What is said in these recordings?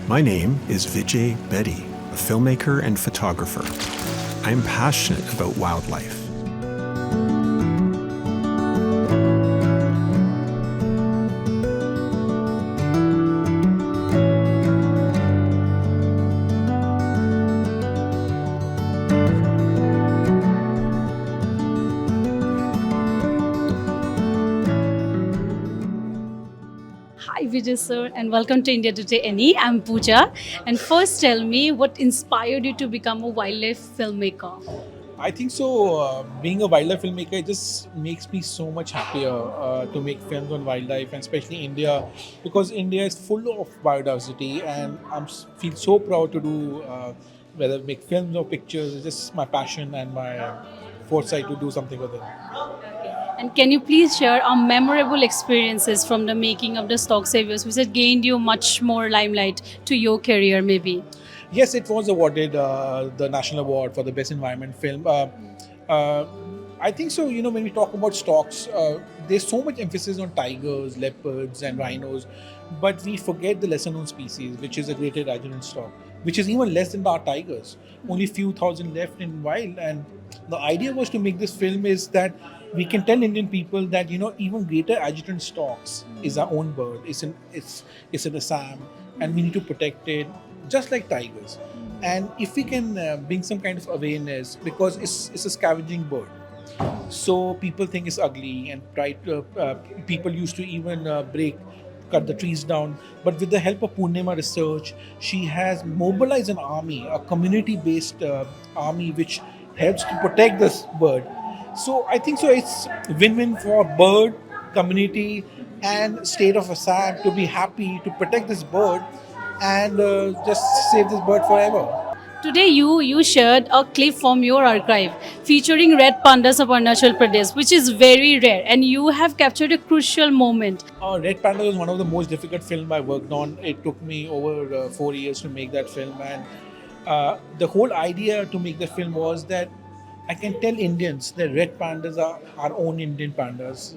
My name is Vijay Bedi, a filmmaker and photographer. I am passionate about wildlife. Hi Vijay sir and welcome to India Today NE. I'm Pooja and first tell me what inspired you to become a wildlife filmmaker. I think so. Being a wildlife filmmaker it just makes me so much happier to make films on wildlife, and especially India, because India is full of biodiversity, and feel so proud to do whether make films or pictures. It's just my passion and my foresight to do something with it. And can you please share our memorable experiences from the making of the Stork Saviors which has gained you much more limelight to your career maybe? Yes, it was awarded the national award for the best environment film. Uh, I think so. You know, when we talk about stocks, there's so much emphasis on tigers, leopards, and rhinos, but we forget the lesser known species, which is a Greater Adjutant stock, which is even less than our tigers. Only few thousand left in wild, and the idea was to make this film is that we can tell Indian people that even Greater Adjutant stocks is our own bird. It's in Assam, and we need to protect it just like tigers. And if we can bring some kind of awareness, because it's a scavenging bird, so people think it's ugly and try to. People used to even cut the trees down. But with the help of Purnima Research, she has mobilized an army, a community-based army, which helps to protect this bird. So I think so. It's win-win for bird, community, and state of Assam to be happy to protect this bird and just save this bird forever. Today you shared a clip from your archive featuring red pandas of Arunachal Pradesh which is very rare and you have captured a crucial moment. Red Panda was one of the most difficult films I worked on. It took me over 4 years to make that film, and the whole idea to make the film was that I can tell Indians that red pandas are our own Indian pandas.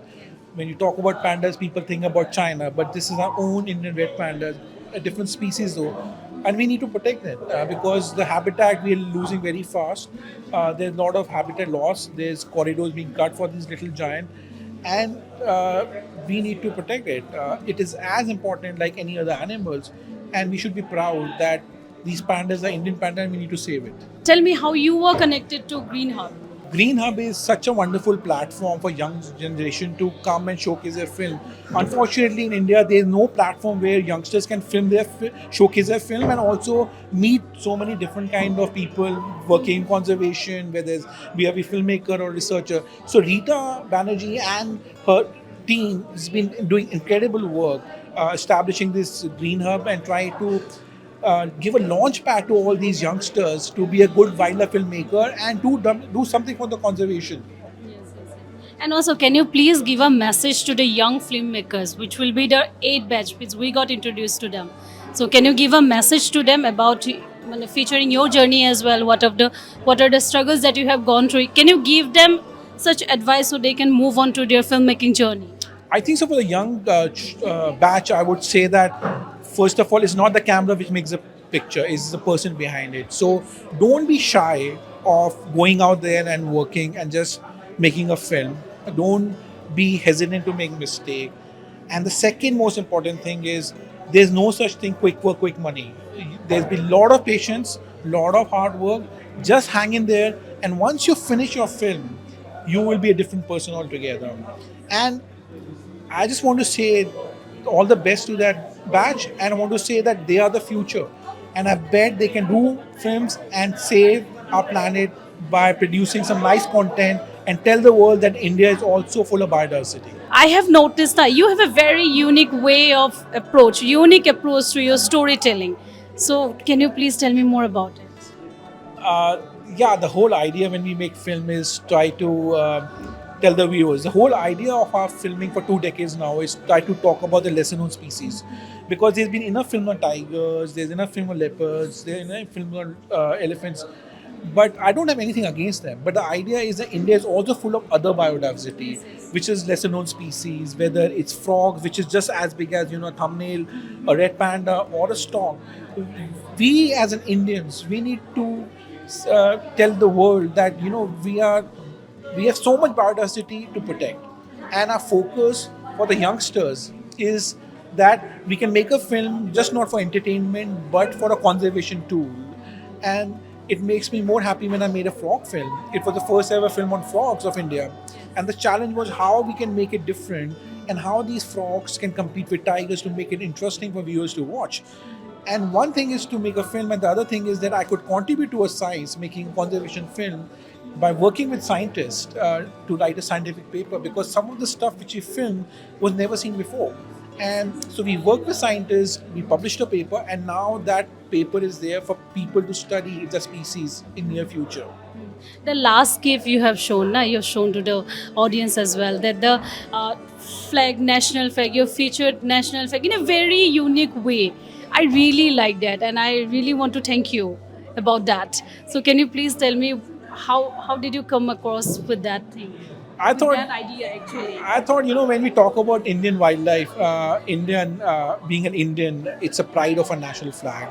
When you talk about pandas, people think about China, but this is our own Indian red pandas, a different species though, and we need to protect it because the habitat we are losing very fast. There's a lot of habitat loss. There's corridors being cut for this little giant, and we need to protect it. It is as important like any other animals, and we should be proud that these pandas are Indian pandas and we need to save it. Tell me how you were connected to Green Hub. Green Hub is such a wonderful platform for young generation to come and showcase their film. Unfortunately, in India, there is no platform where youngsters can showcase their film, and also meet so many different kind of people working in conservation, whether we have a filmmaker or researcher. So Rita Banerjee and her team has been doing incredible work establishing this Green Hub and trying to give a launch pad to all these youngsters to be a good wildlife filmmaker and do something for the conservation. And also, can you please give a message to the young filmmakers, which will be the 8th batch, which we got introduced to them. So, can you give a message to them about featuring your journey as well? What are the struggles that you have gone through? Can you give them such advice so they can move on to their filmmaking journey? I think so. For the young batch, I would say that first of all, it's not the camera which makes the picture; it's the person behind it. So don't be shy of going out there and working and just making a film. Don't be hesitant to make mistake. And the second most important thing is there's no such thing quick work, quick money. There's been a lot of patience, lot of hard work. Just hang in there, and once you finish your film, you will be a different person altogether. And I just want to say all the best to that batch, and I want to say that they are the future. And I bet they can do films and save our planet by producing some nice content and tell the world that India is also full of biodiversity. I have noticed that you have a very unique approach to your storytelling. So, can you please tell me more about it? Yeah, the whole idea when we make film is try to tell the viewers. The whole idea of our filming for 2 decades now is try to talk about the lesser known species, because there's been enough film on tigers, there's enough film on leopards, there's enough film on elephants. But I don't have anything against them. But the idea is that India is also full of other biodiversity, which is lesser known species, whether it's frogs, which is just as big as a thumbnail, a red panda, or a stork. We as an Indians, we need to tell the world that we have so much biodiversity to protect, and our focus for the youngsters is that we can make a film just not for entertainment but for a conservation tool. And it makes me more happy when I made a frog film. It was the first ever film on frogs of India, and the challenge was how we can make it different and how these frogs can compete with tigers to make it interesting for viewers to watch. And one thing is to make a film, and the other thing is that I could contribute to a science, making a conservation film, by working with scientists to write a scientific paper, because some of the stuff which we filmed was never seen before. And so we worked with scientists, we published a paper, and now that paper is there for people to study the species in near future. The last gift you have shown, you have shown to the audience as well, that the flag, national flag, you featured national flag in a very unique way. I really like that, and I really want to thank you about that. So can you please tell me how did you come across with that thing? I thought That idea actually. I thought, when we talk about Indian wildlife, being an Indian, it's a pride of a national flag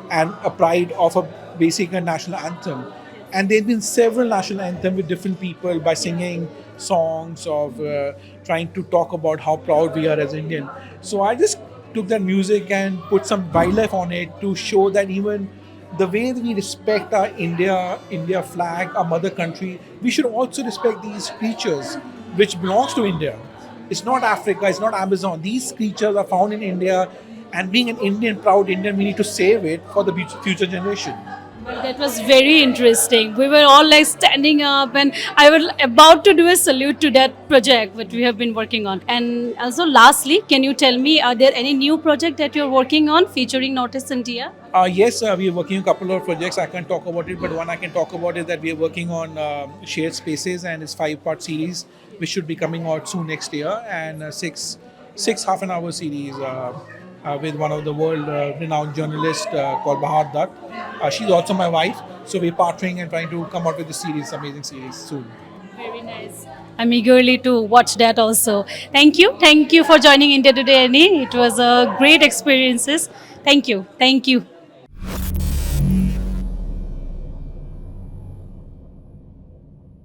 and a pride of a basic and national anthem. And there have been several national anthems with different people by singing songs of trying to talk about how proud we are as Indian. So I just took that music and put some wildlife on it to show that even the way that we respect our India flag, our mother country, we should also respect these creatures which belongs to India. It's not Africa, it's not Amazon. These creatures are found in India, and being an Indian, proud Indian, we need to save it for the future generation. Well, that was very interesting. We were all like standing up, and I was about to do a salute to that project that we have been working on. And also, lastly, can you tell me, are there any new project that you're working on featuring Northeast India? Yes, we are working on a couple of projects. I can't talk about it, but one I can talk about is that we are working on Shared Spaces, and it's 5-part series, which should be coming out soon next year, and six half-an-hour series with one of the world renowned journalists called Bahar Dutt. She's also my wife, so we're partnering and trying to come out with a series, amazing series soon. Very nice. I'm eagerly to watch that also. Thank you. Thank you for joining India Today, Annie. It was a great experiences. Thank you. Thank you.